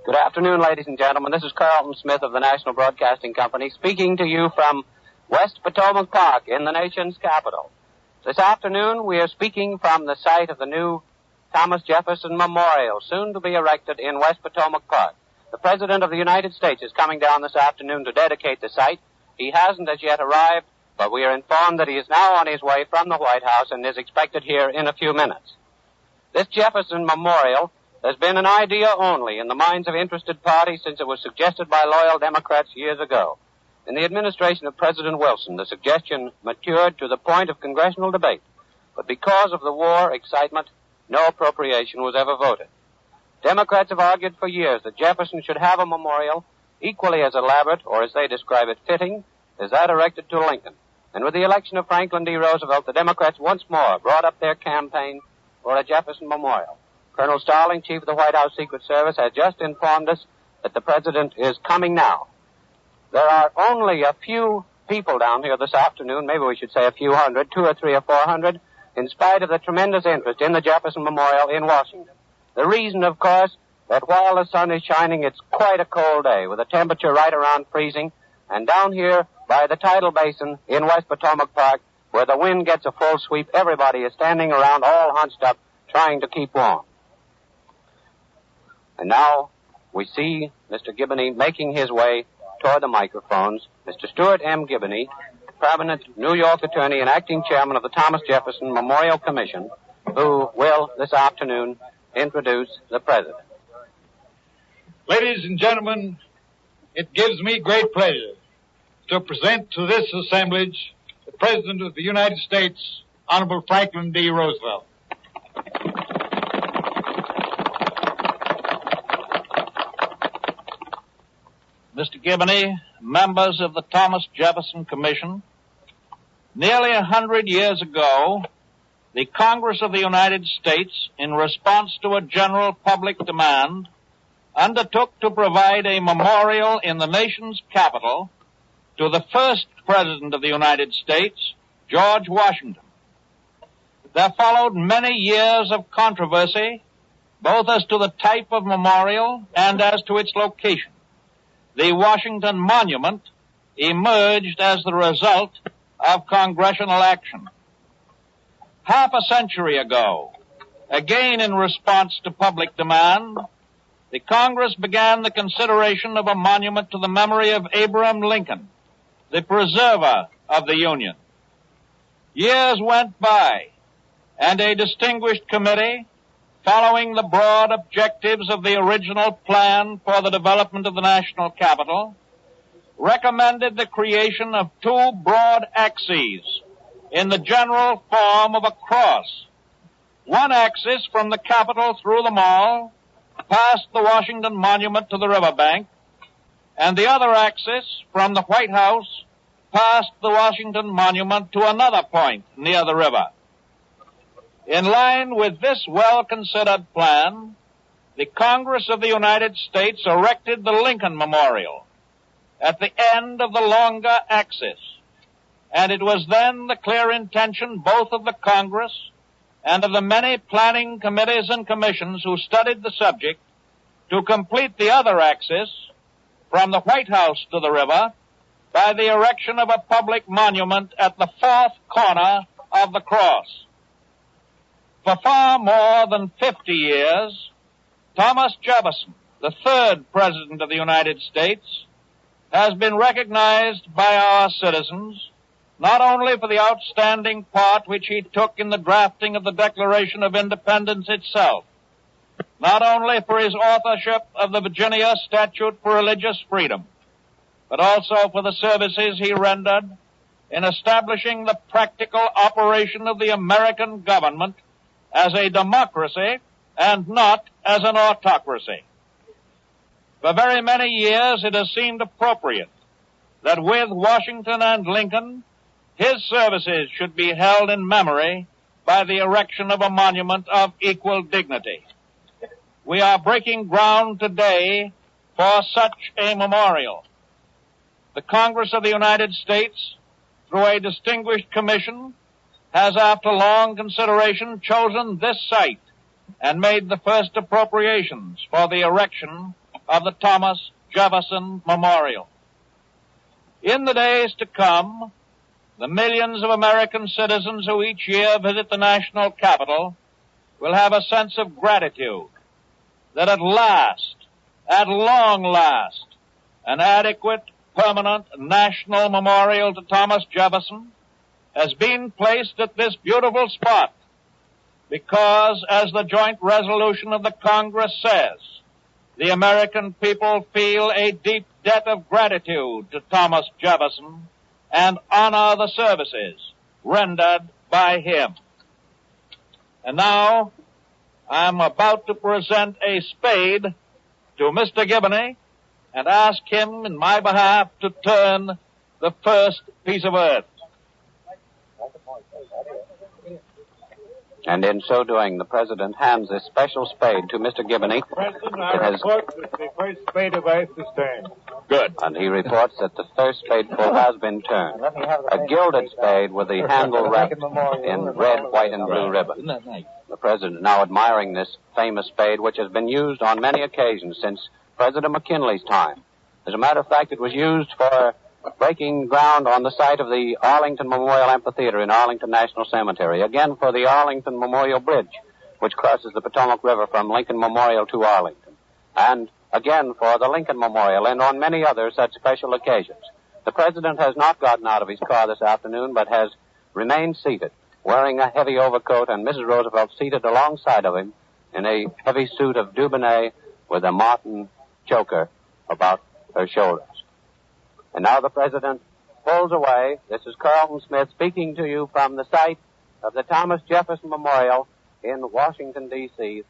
Good afternoon, ladies and gentlemen. This is Carlton Smith of the National Broadcasting Company speaking to you from West Potomac Park in the nation's capital. This afternoon, we are speaking from the site of the new Thomas Jefferson Memorial, soon to be erected in West Potomac Park. The President of the United States is coming down this afternoon to dedicate the site. He hasn't as yet arrived, but we are informed that he is now on his way from the White House and is expected here in a few minutes. This Jefferson Memorial has been an idea only in the minds of interested parties since it was suggested by loyal Democrats years ago. In the administration of President Wilson, the suggestion matured to the point of congressional debate. But because of the war excitement, no appropriation was ever voted. Democrats have argued for years that Jefferson should have a memorial equally as elaborate, or as they describe it, fitting, as that erected to Lincoln. And with the election of Franklin D. Roosevelt, the Democrats once more brought up their campaign for a Jefferson memorial. Colonel Starling, Chief of the White House Secret Service, has just informed us that the President is coming now. There are only a few people down here this afternoon, maybe we should say a few hundred, 200 or 300 or 400, in spite of the tremendous interest in the Jefferson Memorial in Washington. The reason, of course, that while the sun is shining, it's quite a cold day, with a temperature right around freezing, and down here by the tidal basin in West Potomac Park, where the wind gets a full sweep, everybody is standing around all hunched up, trying to keep warm. And now we see Mr. Giboney making his way toward the microphones. Mr. Stuart M. Giboney, prominent New York attorney and acting chairman of the Thomas Jefferson Memorial Commission, who will this afternoon introduce the President. Ladies and gentlemen, it gives me great pleasure to present to this assemblage the President of the United States, Honorable Franklin D. Roosevelt. Mr. Giboney, members of the Thomas Jefferson Commission, nearly 100 years ago, the Congress of the United States, in response to a general public demand, undertook to provide a memorial in the nation's capital to the first President of the United States, George Washington. There followed many years of controversy, both as to the type of memorial and as to its location. The Washington Monument emerged as the result of congressional action. Half a century ago, again in response to public demand, the Congress began the consideration of a monument to the memory of Abraham Lincoln, the preserver of the Union. Years went by, and a distinguished committee, following the broad objectives of the original plan for the development of the national capital, recommended the creation of two broad axes in the general form of a cross. One axis from the Capitol through the Mall, past the Washington Monument to the riverbank, and the other axis from the White House, past the Washington Monument to another point near the river. In line with this well-considered plan, the Congress of the United States erected the Lincoln Memorial at the end of the longer axis, and it was then the clear intention both of the Congress and of the many planning committees and commissions who studied the subject to complete the other axis from the White House to the river by the erection of a public monument at the fourth corner of the cross. For far more than 50 years, Thomas Jefferson, the third President of the United States, has been recognized by our citizens not only for the outstanding part which he took in the drafting of the Declaration of Independence itself, not only for his authorship of the Virginia Statute for Religious Freedom, but also for the services he rendered in establishing the practical operation of the American government as a democracy and not as an autocracy. For very many years it has seemed appropriate that with Washington and Lincoln, his services should be held in memory by the erection of a monument of equal dignity. We are breaking ground today for such a memorial. The Congress of the United States, through a distinguished commission, has, after long consideration, chosen this site and made the first appropriations for the erection of the Thomas Jefferson Memorial. In the days to come, the millions of American citizens who each year visit the national capital will have a sense of gratitude that at long last, an adequate, permanent national memorial to Thomas Jefferson has been placed at this beautiful spot because, as the joint resolution of the Congress says, the American people feel a deep debt of gratitude to Thomas Jefferson and honor the services rendered by him. And now, I'm about to present a spade to Mr. Giboney and ask him in my behalf to turn the first piece of earth. And in so doing, the President hands this special spade to Mr. Giboney. President, I report that the first spade of earth is turned. Good. And he reports that the first spadeful has been turned. A gilded spade with the handle wrapped in red, white, and blue ribbon. The President now admiring this famous spade, which has been used on many occasions since President McKinley's time. As a matter of fact, it was used for breaking ground on the site of the Arlington Memorial Amphitheater in Arlington National Cemetery. Again, for the Arlington Memorial Bridge, which crosses the Potomac River from Lincoln Memorial to Arlington. And again, for the Lincoln Memorial, and on many other such special occasions. The President has not gotten out of his car this afternoon, but has remained seated, wearing a heavy overcoat, and Mrs. Roosevelt seated alongside of him in a heavy suit of Dubonnet with a Martin choker about her shoulders. And now the President pulls away. This is Carlton Smith speaking to you from the site of the Thomas Jefferson Memorial in Washington, D.C.